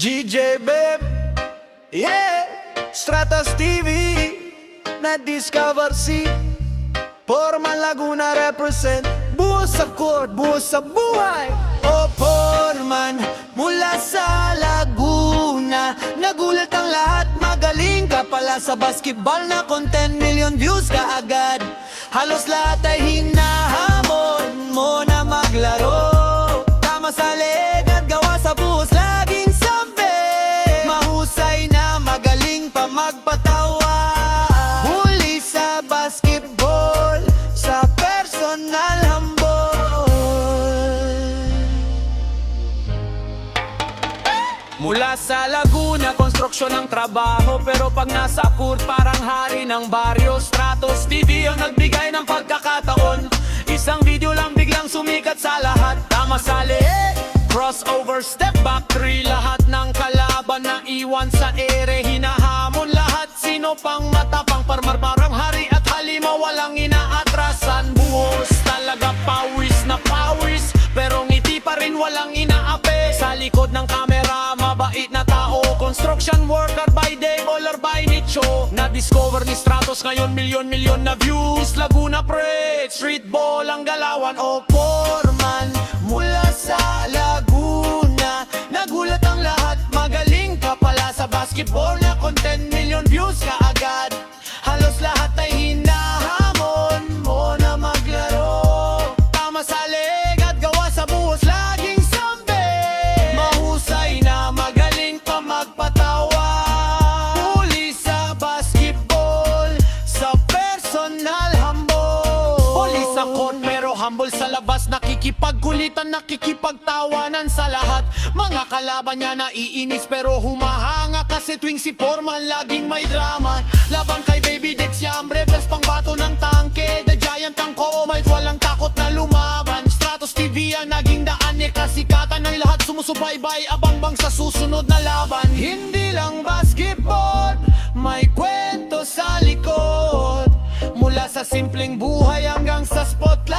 GJ Babe, yeah, Stratos TV, na-discover si Porman Laguna represent. Buhos sa court, buhos sa buhay. O Porman, mula sa Laguna, nagulat ang lahat, magaling ka pala sa basketball na content, million views ka agad. Halos lahat ay hinahamon mo na maglaro. Tama sa leg at gawa sa buhos, laging sabi mahusay na magaling pa magpatawa. Huli sa basketball, sa personal humble. Mula sa Laguna, konstruksyon ng trabaho, pero pag nasa court, parang hari ng baryo. Stratos TV ang nagbigay ng pagkakataon. Isang video lang biglang sumikat sa lahat. Tama sa leeg, crossover, step back three. Lahat ng kalaban na iwan sa ere, hinahamon lahat. Sino pang matapang, parang hari at halima, walang inaatrasan. Buhos talaga, pawis na pawis, pero ngiti pa rin walang inaapi. Sa likod ng kamera, mabait na tao, construction worker by day, baller by nicho. Na-discover ni Stratos ngayon, milyon na views. Laguna pre, street ball ang galawan. O Porman, mula sa Laguna, nagulat ang lahat, magaling ka pala sa basketball na content, million views ka agad. Halos lahat ay hinahamon mo na maglaro. Tama sa leg at gawa sa buhos, laging sabi mahusay na magaling pa magpatawa. Huli sa basketball, sa personal humble. Huli sa court pero humble sa labas, nakikipagkulitan, nakikipagtawanan sa lahat. Mga kalaban niya naiinis pero humahanga, kasi tuwing si Porman laging may drama. Laban kay Baby Dex, Yambre, best pang bato ng tangke. The Giant ang Koomite, walang takot na lumaban. Stratos TV ang naging daan, kasikatan ng lahat, sumusubaybay, abangbang sa susunod na laban. Hindi lang basketball, may kwento sa likod. Mula sa simpleng buhay hanggang sa spotlight,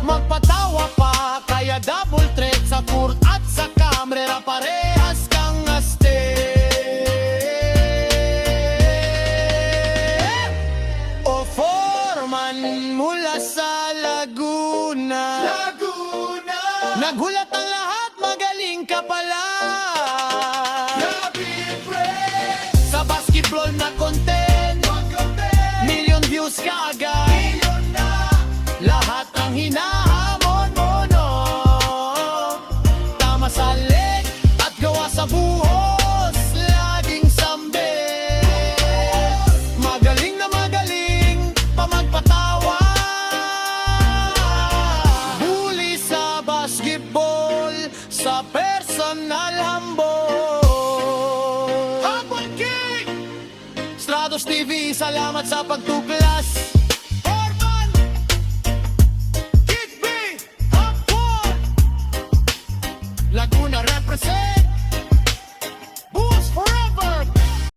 magpatawa pa, kaya double threat sa court at sa kamera, parehas kang astig. O Porman, mula sa Laguna, nagulat ang lahat, magaling ka pala sa basketball na content, million views ka agad. Lahat ang hinahamon mo, no. Tama sa leg at gawa sa buhos, laging sambe magaling na magaling pa magpatawa. Huli sa basketball, sa personal humble. Humble King! Stratos TV, salamat sa pagtukla.